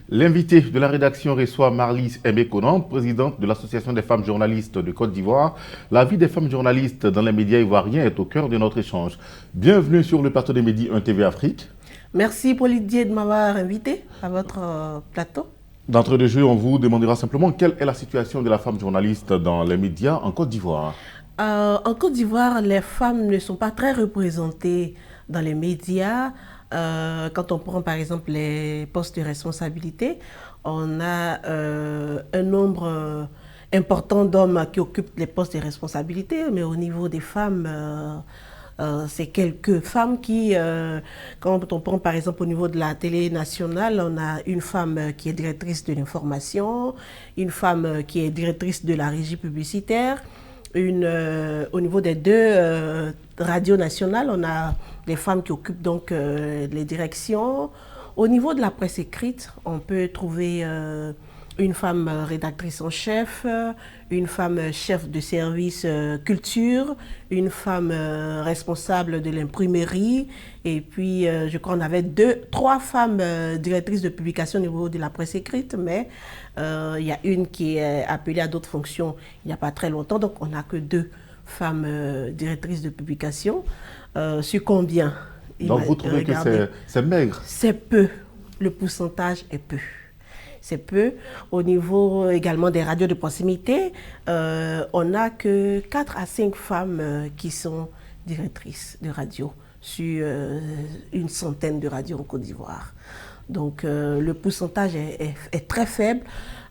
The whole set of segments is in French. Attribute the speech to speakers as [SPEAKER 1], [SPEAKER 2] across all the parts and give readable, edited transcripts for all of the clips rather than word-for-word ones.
[SPEAKER 1] L'invité de la rédaction reçoit Marlys Aimé-Konan, présidente de l'Association des femmes journalistes de Côte d'Ivoire. La vie des femmes journalistes dans les médias ivoiriens est au cœur de notre échange. Bienvenue sur le plateau des Midi 1 TV Afrique.
[SPEAKER 2] Merci Paul Didier de m'avoir invité à votre plateau.
[SPEAKER 1] D'entrée de jeu, on vous demandera simplement quelle est la situation de la femme journaliste dans les médias en Côte d'Ivoire.
[SPEAKER 2] En Côte d'Ivoire, les femmes ne sont pas très représentées dans les médias. Quand on prend par exemple les postes de responsabilité, on a un nombre important d'hommes qui occupent les postes de responsabilité, mais au niveau des femmes, c'est quelques femmes qui, quand on prend par exemple au niveau de la télé nationale, on a une femme qui est directrice de l'information, une femme qui est directrice de la régie publicitaire, au niveau des deux radios nationales, on a des femmes qui occupent donc les directions. Au niveau de la presse écrite, on peut trouver une femme rédactrice en chef, une femme chef de service culture, une femme responsable de l'imprimerie, et puis je crois qu'on avait trois femmes directrices de publication au niveau de la presse écrite, mais il y a une qui est appelée à d'autres fonctions il n'y a pas très longtemps, donc on n'a que deux femmes directrices de publication. Sur combien?
[SPEAKER 1] Donc vous trouvez que c'est maigre?
[SPEAKER 2] C'est peu, le pourcentage est peu. C'est peu. Au niveau également des radios de proximité, on n'a que 4 à 5 femmes qui sont directrices de radio sur une centaine de radios en Côte d'Ivoire. Donc le pourcentage est très faible.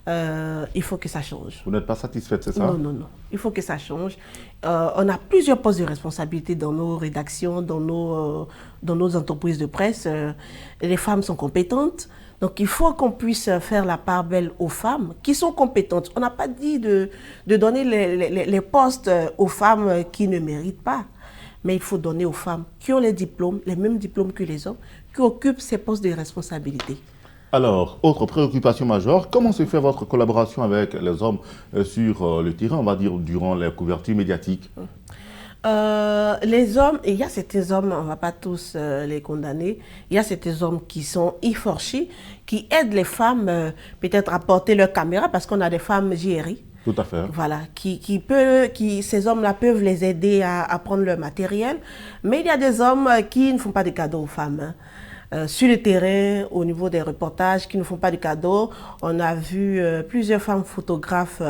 [SPEAKER 2] Il faut que ça change.
[SPEAKER 1] Vous n'êtes pas satisfaite, c'est ça?
[SPEAKER 2] Non, non, non. Il faut que ça change. On a plusieurs postes de responsabilité dans nos rédactions, dans nos entreprises de presse. Les femmes sont compétentes. Donc, il faut qu'on puisse faire la part belle aux femmes qui sont compétentes. On n'a pas dit de donner les postes aux femmes qui ne méritent pas. Mais il faut donner aux femmes qui ont les diplômes, les mêmes diplômes que les hommes, qui occupent ces postes de responsabilité.
[SPEAKER 1] Alors, autre préoccupation majeure, comment se fait votre collaboration avec les hommes sur le terrain, on va dire, durant les couvertures médiatiques?
[SPEAKER 2] Les hommes, il y a certains hommes, on ne va pas tous les condamner, il y a certains hommes qui sont efforchés, qui aident les femmes peut-être à porter leur caméra, parce qu'on a des femmes JRI.
[SPEAKER 1] Tout à fait.
[SPEAKER 2] Voilà, ces hommes-là peuvent les aider à prendre leur matériel, mais il y a des hommes qui ne font pas de cadeaux aux femmes. Sur le terrain, au niveau des reportages, qui ne font pas de cadeaux. On a vu plusieurs femmes photographes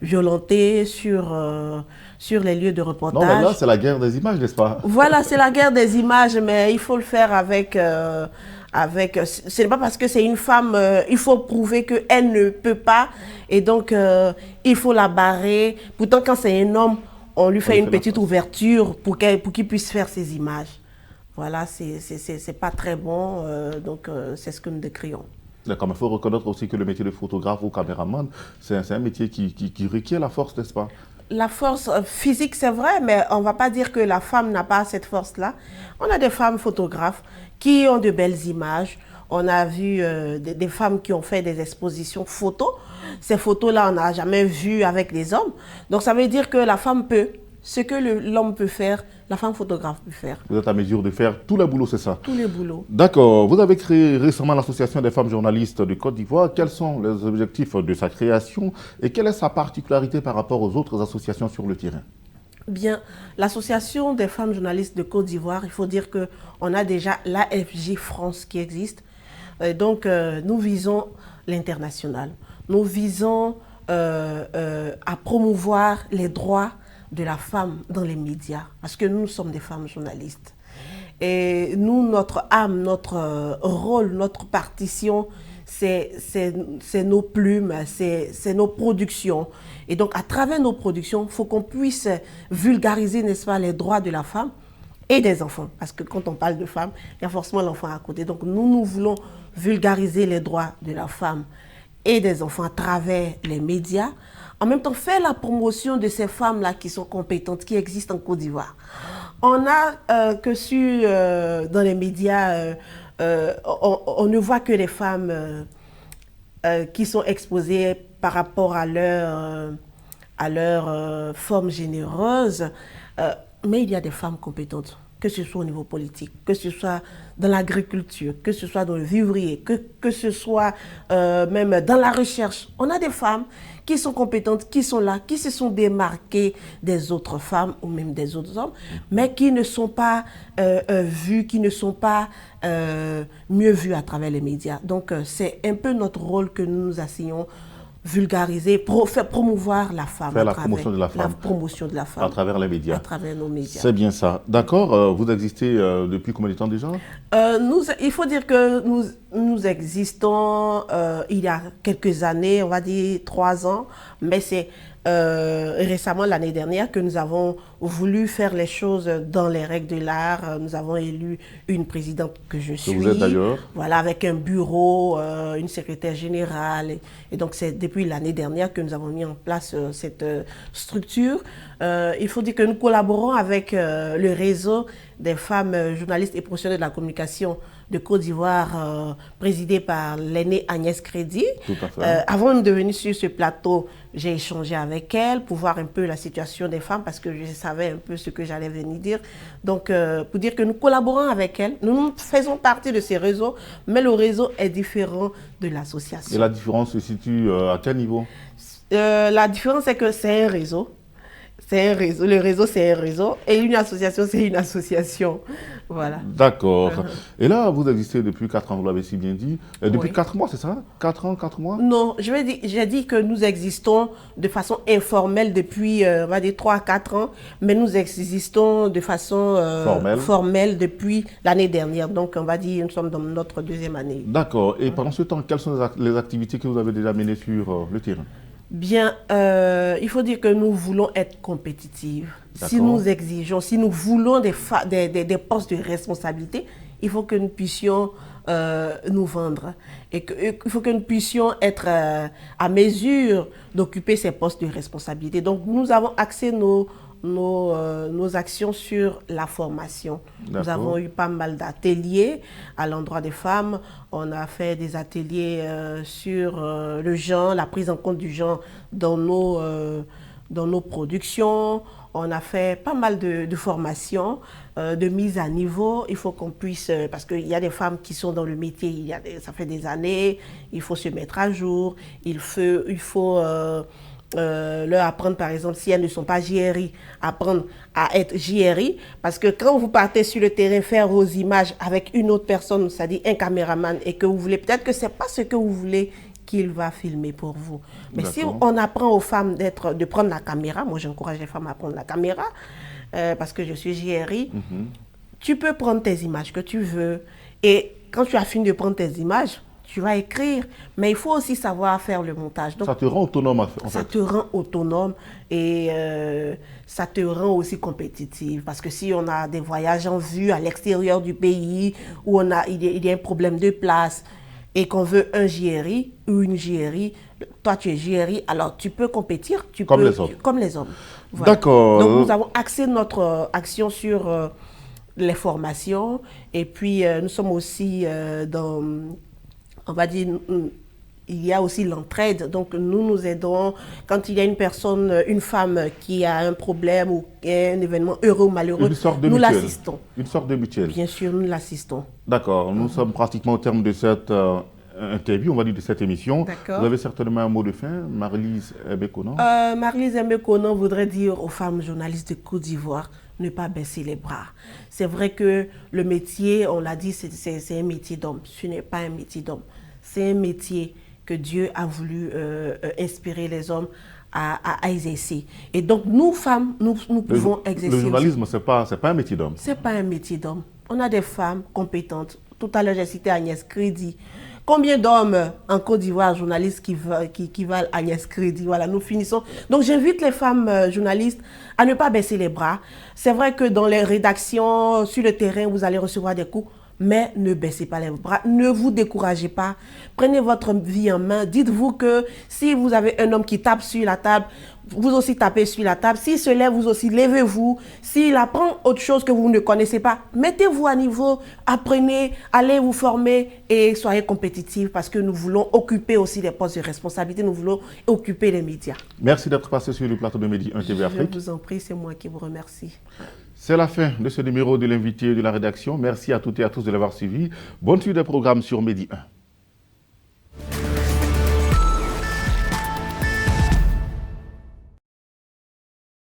[SPEAKER 2] violentées sur les lieux de reportage.
[SPEAKER 1] Non, mais là, c'est la guerre des images, n'est-ce pas?
[SPEAKER 2] Voilà, c'est la guerre des images, mais il faut le faire avec... ce n'est pas parce que c'est une femme, il faut prouver qu'elle ne peut pas, et donc il faut la barrer. Pourtant, quand c'est un homme, on lui fait une petite ouverture pour qu'il puisse faire ses images. Voilà, c'est pas très bon, donc c'est ce que nous décrions.
[SPEAKER 1] D'accord, mais il faut reconnaître aussi que le métier de photographe ou caméraman, c'est un métier qui requiert la force, n'est-ce pas?
[SPEAKER 2] La force physique, c'est vrai, mais on ne va pas dire que la femme n'a pas cette force-là. On a des femmes photographes qui ont de belles images. On a vu des femmes qui ont fait des expositions photos. Ces photos-là, on n'a jamais vu avec les hommes. Donc ça veut dire que la femme peut. Ce que l'homme peut faire, la femme photographe peut faire.
[SPEAKER 1] Vous êtes à mesure de faire tout le boulot, c'est ça?
[SPEAKER 2] Tous les boulots.
[SPEAKER 1] D'accord. Vous avez créé récemment l'Association des femmes journalistes de Côte d'Ivoire. Quels sont les objectifs de sa création et quelle est sa particularité par rapport aux autres associations sur le terrain?
[SPEAKER 2] Bien, l'Association des femmes journalistes de Côte d'Ivoire, il faut dire qu'on a déjà l'AFJ France qui existe. Donc, nous visons l'international. Nous visons à promouvoir les droits de la femme dans les médias, parce que nous sommes des femmes journalistes. Et nous, notre âme, notre rôle, notre partition, c'est nos plumes, c'est nos productions. Et donc, à travers nos productions, il faut qu'on puisse vulgariser, n'est-ce pas, les droits de la femme et des enfants. Parce que quand on parle de femme, il y a forcément l'enfant à côté. Donc, nous voulons vulgariser les droits de la femme et des enfants à travers les médias. En même temps, faire la promotion de ces femmes-là qui sont compétentes, qui existent en Côte d'Ivoire. On a dans les médias, on ne voit que les femmes qui sont exposées par rapport à leur forme généreuse. Mais il y a des femmes compétentes. que ce soit au niveau politique, que ce soit dans l'agriculture, que ce soit dans le vivrier, que ce soit même dans la recherche. On a des femmes qui sont compétentes, qui sont là, qui se sont démarquées des autres femmes ou même des autres hommes, mais qui ne sont pas vues, qui ne sont pas mieux vues à travers les médias. Donc c'est un peu notre rôle que nous nous assignons, vulgariser, faire promouvoir la femme.
[SPEAKER 1] Faire la promotion de la femme.
[SPEAKER 2] La promotion de la femme.
[SPEAKER 1] À travers les médias.
[SPEAKER 2] À travers nos médias.
[SPEAKER 1] C'est bien ça. D'accord. Vous existez depuis combien de temps déjà?
[SPEAKER 2] Il faut dire que nous existons il y a quelques années, on va dire 3 ans, mais c'est récemment, l'année dernière, que nous avons voulu faire les choses dans les règles de l'art. Nous avons élu une présidente que je suis.
[SPEAKER 1] Vous êtes d'ailleurs.
[SPEAKER 2] Voilà, avec un bureau, une secrétaire générale. Et donc, c'est depuis l'année dernière que nous avons mis en place cette structure. Il faut dire que nous collaborons avec le réseau des femmes journalistes et professionnelles de la communication de Côte d'Ivoire, présidé par l'aînée Agnès Crédit.
[SPEAKER 1] Tout à fait.
[SPEAKER 2] Avant de venir sur ce plateau, j'ai échangé avec elle pour voir un peu la situation des femmes parce que je savais un peu ce que j'allais venir dire. Donc, pour dire que nous collaborons avec elle, nous faisons partie de ces réseaux, mais le réseau est différent de l'association.
[SPEAKER 1] Et la différence se situe à quel niveau?
[SPEAKER 2] La différence, c'est que c'est un réseau. C'est un réseau. Le réseau, c'est un réseau. Et une association, c'est une association. Voilà.
[SPEAKER 1] D'accord. Et là, vous existez depuis 4 ans, vous l'avez si bien dit. Depuis
[SPEAKER 2] Oui.
[SPEAKER 1] 4 mois, c'est ça? 4 ans, 4 mois?
[SPEAKER 2] Non, j'ai dit que nous existons de façon informelle depuis, on va dire, 3 à 4 ans. Mais nous existons de façon formelle depuis l'année dernière. Donc, on va dire, nous sommes dans notre 2e année.
[SPEAKER 1] D'accord. Et pendant ce temps, quelles sont les activités que vous avez déjà menées sur le terrain?
[SPEAKER 2] Bien, il faut dire que nous voulons être compétitives. Si nous exigeons, si nous voulons des postes de responsabilité, il faut que nous puissions nous vendre. Et il faut que nous puissions être à mesure d'occuper ces postes de responsabilité. Donc, nous avons axé nos actions sur la formation. Nous avons eu pas mal d'ateliers à l'endroit des femmes. On a fait des ateliers sur le genre, la prise en compte du genre dans nos productions. On a fait pas mal de formations, de mise à niveau. Il faut qu'on puisse, parce qu'il y a des femmes qui sont dans le métier, ça fait des années, il faut se mettre à jour, il faut leur apprendre, par exemple, si elles ne sont pas JRI, apprendre à être JRI. Parce que quand vous partez sur le terrain faire vos images avec une autre personne, c'est-à-dire un caméraman, et que vous voulez, peut-être que ce n'est pas ce que vous voulez qu'il va filmer pour vous. Mais si on apprend aux femmes de prendre la caméra, moi j'encourage les femmes à prendre la caméra, parce que je suis JRI, tu peux prendre tes images que tu veux. Et quand tu as fini de prendre tes images, tu vas écrire, mais il faut aussi savoir faire le montage. Donc,
[SPEAKER 1] ça te rend autonome en fait.
[SPEAKER 2] Ça te rend autonome et ça te rend aussi compétitive. Parce que si on a des voyages en vue à l'extérieur du pays, où il y a un problème de place et qu'on veut un JRI ou une JRI, toi tu es JRI, alors tu peux compétir
[SPEAKER 1] comme les hommes.
[SPEAKER 2] Comme les hommes. Voilà.
[SPEAKER 1] D'accord.
[SPEAKER 2] Donc nous avons axé notre action sur les formations et puis nous sommes aussi dans... On va dire, il y a aussi l'entraide. Donc, nous aidons quand il y a une personne, une femme qui a un problème ou un événement heureux ou malheureux, nous l'assistons.
[SPEAKER 1] Une sorte de mutuelle.
[SPEAKER 2] Bien sûr, nous l'assistons.
[SPEAKER 1] D'accord. Nous sommes pratiquement au terme de cette interview, on va dire de cette émission. Vous avez certainement un mot de fin, Marlise Mbé-Konan.
[SPEAKER 2] Marlise Mbé-Konan voudrait dire aux femmes journalistes de Côte d'Ivoire, ne pas baisser les bras. C'est vrai que le métier, on l'a dit, c'est un métier d'homme. Ce n'est pas un métier d'homme. C'est un métier que Dieu a voulu inspirer les hommes à exercer. Et donc, nous, femmes, nous pouvons exercer.
[SPEAKER 1] Le journalisme, ce n'est pas un métier d'homme.
[SPEAKER 2] Ce n'est pas un métier d'homme. On a des femmes compétentes. Tout à l'heure, j'ai cité Agnès Crédit. Combien d'hommes en Côte d'Ivoire, journalistes, qui valent Agnès Crédit? Voilà, nous finissons. Donc, j'invite les femmes journalistes à ne pas baisser les bras. C'est vrai que dans les rédactions, sur le terrain, vous allez recevoir des coups, mais ne baissez pas les bras. Ne vous découragez pas. Prenez votre vie en main. Dites-vous que si vous avez un homme qui tape sur la table, vous aussi tapez sur la table. S'il se lève, vous aussi levez-vous. S'il apprend autre chose que vous ne connaissez pas, mettez-vous à niveau, apprenez, allez vous former et soyez compétitifs parce que nous voulons occuper aussi des postes de responsabilité, nous voulons occuper les médias.
[SPEAKER 1] Merci d'être passé sur le plateau de Medi 1 TV Afrique.
[SPEAKER 2] Je vous en prie, c'est moi qui vous remercie.
[SPEAKER 1] C'est la fin de ce numéro de l'invité de la rédaction. Merci à toutes et à tous de l'avoir suivi. Bonne suite des programmes sur Medi 1.